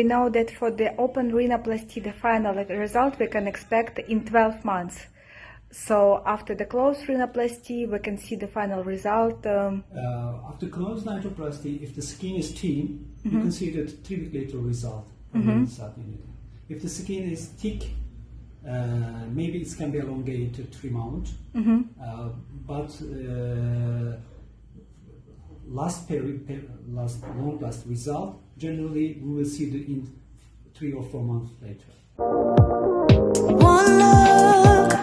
know that for the open rhinoplasty, the final result we can expect in 12 months. So after the closed rhinoplasty, we can see the final result. After closed rhinoplasty, if the skin is thin, you can see the 3 week later result. If the skin is thick, maybe it can be elongated to 3 months. But last long last result, generally we will see the in 3 or 4 months later. One look,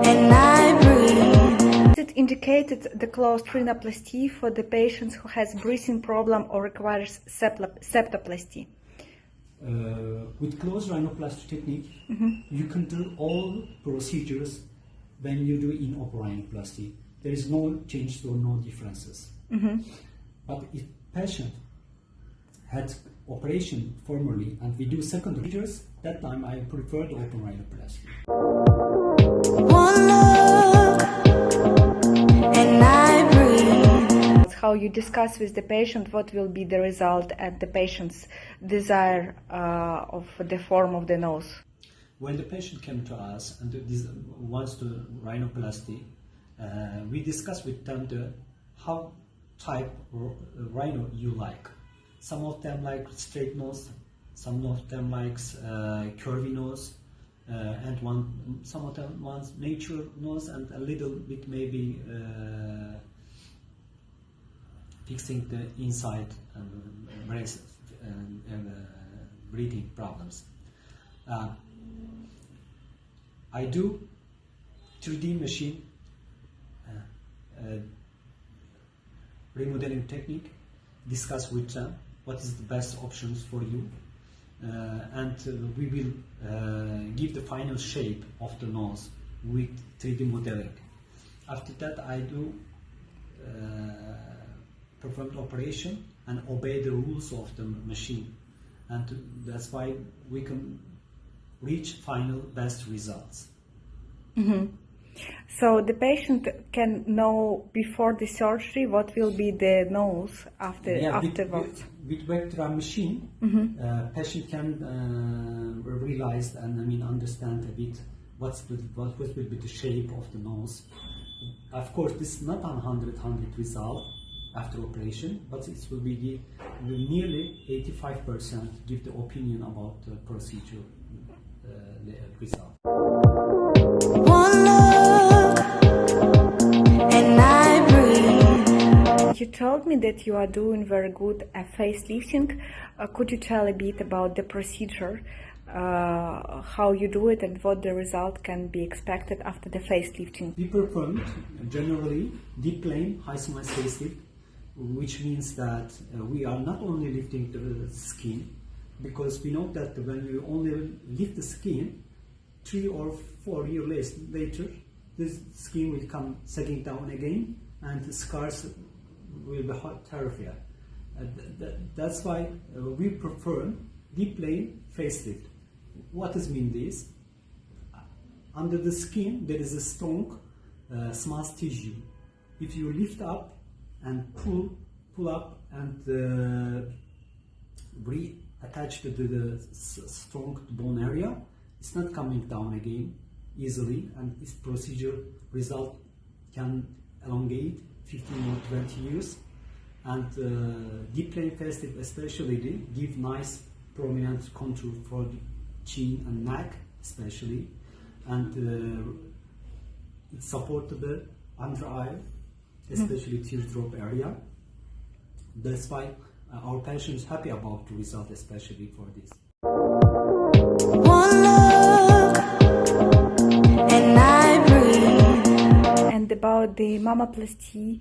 and I breathe. It indicated the closed rhinoplasty for the patients who has breathing problem or requires septoplasty. With closed rhinoplasty technique, you can do all procedures when you do in-open rhinoplasty. There is no change or no differences. But if patient had operation formerly and we do second procedures, that time I prefer the open rhinoplasty. One look, and I breathe. How you discuss with the patient what will be the result and the patient's desire of the form of the nose. When the patient came to us and wants to rhinoplasty, we discuss with them how type rhino you like. Some of them like straight nose, some of them likes curvy nose, and some of them wants nature nose and a little bit maybe fixing the inside breast and breathing problems. I do 3D machine remodeling technique, discuss with them what is the best options for you, and we will give the final shape of the nose with 3D modeling. After that I do perform the operation and obey the rules of the machine, and that's why we can reach final best results. So the patient can know before the surgery what will be the nose afterwards. With Vectra machine, patient can realize and understand a bit what will be the shape of the nose. Of course, this is not 100% result after operation, but it will be nearly 85% give the opinion about the procedure result. One look, and I breathe. You told me that you are doing very good at facelifting. Could you tell a bit about the procedure, how you do it and what the result can be expected after the facelifting? We perform generally deep plane high smile facelift, which means that we are not only lifting the skin, because we know that when you only lift the skin, 3 or 4 years later, this skin will come sagging down again, and the scars will be terrible. That's why we perform deep plane facelift. What does mean this? Under the skin there is a strong smooth tissue. If you lift up and pull up and reattach to the strong bone area, it's not coming down again easily, and this procedure result can elongate 15 or 20 years. And deep plane facelift especially give nice prominent contour for the chin and neck especially, and it supports the under eye, especially teardrop area. That's why our patient is happy about the result, especially for this. One look, and I breathe. And about the mammoplasty,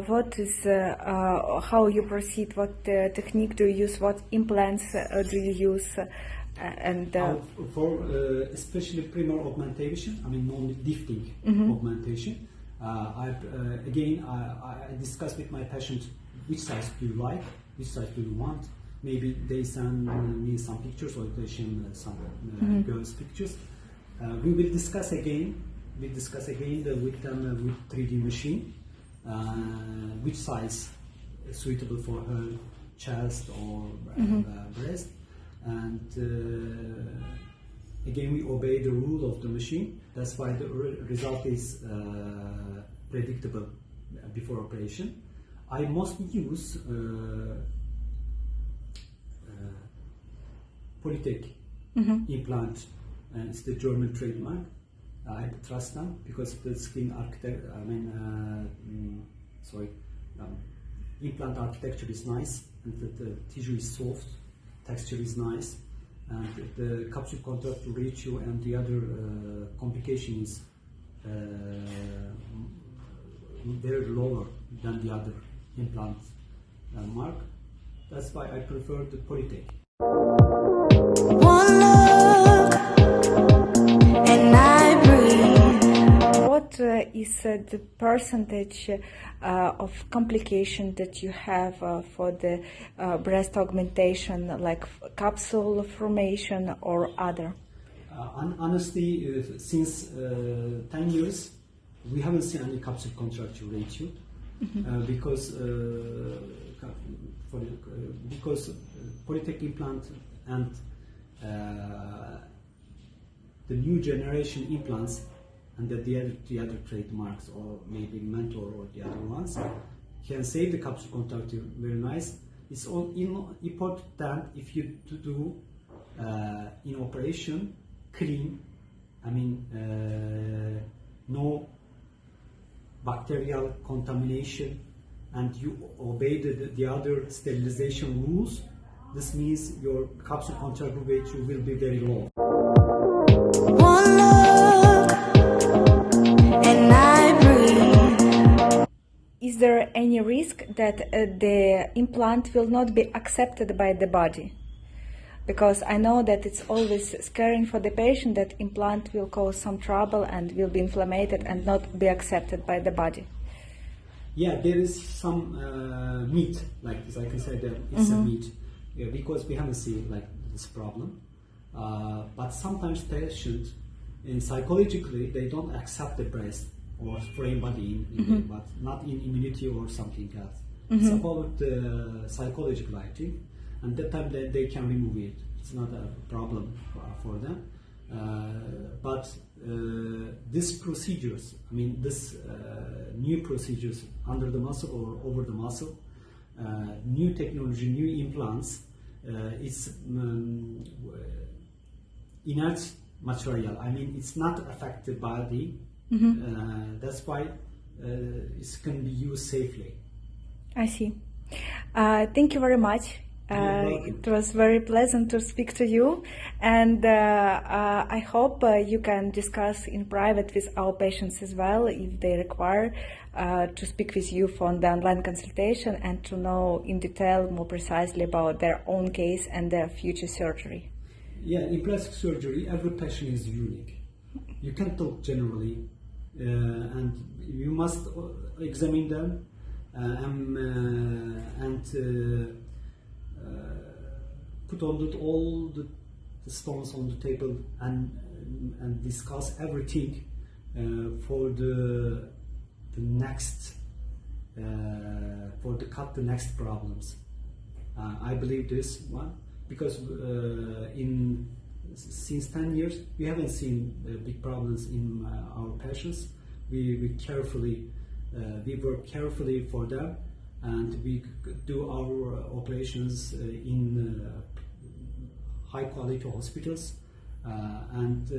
what is how you proceed? What technique do you use? What implants do you use? For especially primary augmentation, non-lifting augmentation. I discuss with my patient which size do you like, which size do you want. Maybe they send me some pictures, or they send some girls' pictures. We will discuss again. With them with 3D machine, which size is suitable for her chest or breast, and again we obey the rule of the machine. That's why the result is predictable before operation. I mostly use Polytech implant, and it's the German trademark. I trust them because the skin architect, implant architecture is nice, and the tissue is soft, texture is nice, and the capsule contract ratio and the other complication is very lower than the other implant mark. That's why I prefer the Polytech. One look and I breathe. What is the percentage of complication that you have for the breast augmentation, like capsule formation or other? Honestly, since 10 years, we haven't seen any capsule contracture ratio because Polytech implant and the new generation implants and the other trademarks, or maybe Mentor or the other ones, can save the capsule contracture very nice. It's all important that if you do in operation clean, no bacterial contamination, and you obey the other sterilization rules, this means your capsule contracture ratio will be very low. One look and I breathe. Is there any risk that the implant will not be accepted by the body? Because I know that it's always scaring for the patient that implant will cause some trouble and will be inflamed and not be accepted by the body. Yeah, there is some myth like this. I can say that it's a myth because we haven't seen like this problem. But sometimes patients, psychologically, they don't accept the breast or foreign body, but not in immunity or something else. It's about the psychological, I think. And that time they can remove it. It's not a problem for them. But these procedures, this new procedures under the muscle or over the muscle, new technology, new implants, it's inert material. It's not affected by the body. That's why it can be used safely. I see. Thank you very much. It was very pleasant to speak to you, and I hope you can discuss in private with our patients as well if they require to speak with you for the online consultation and to know in detail more precisely about their own case and their future surgery. Yeah, in plastic surgery, every patient is unique. You can't talk generally, and you must examine them and put on all the stones on the table and discuss everything for the next cut the next problems. I believe this one because since 10 years we haven't seen big problems in our patients. We work carefully for them. And we do our operations in high quality hospitals, and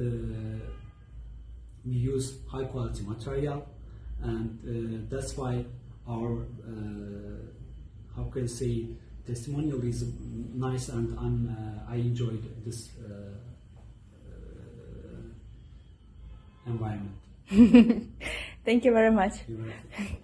we use high quality material, and that's why our testimonial is nice, and I enjoyed this environment. Thank you very much. You're welcome.